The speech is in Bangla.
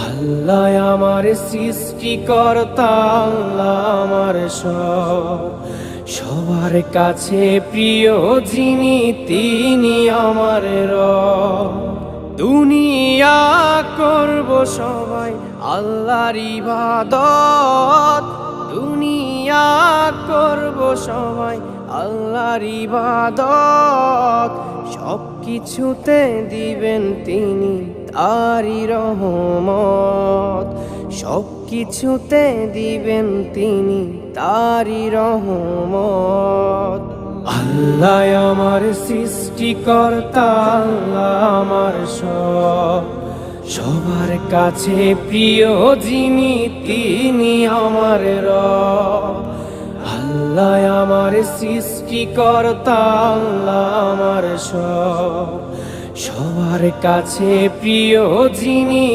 আল্লাহ আমার সৃষ্টিকর্তা, আল্লাহ আমার সব, সবার কাছে প্রিয় যিনি তিনি আমার রব। দুনিয়া করব সবাই আল্লাহর ইবাদত, দুনিয়া করব সবাই আল্লাহর ইবাদত, সব কিছুতে দিবেন তিনি তারি রহমত, সব কিছুতে দিবেন তিনি তারি রহমত। আল্লাহ আমার সৃষ্টিকর্তা, আল্লাহ আমার সব, সবার কাছে প্রিয় যিনি তিনি আমার রব। আল্লাহ আমার সৃষ্টিকর্তা, আল্লাহ আমার সব, সবার কাছে প্রিয় যিনি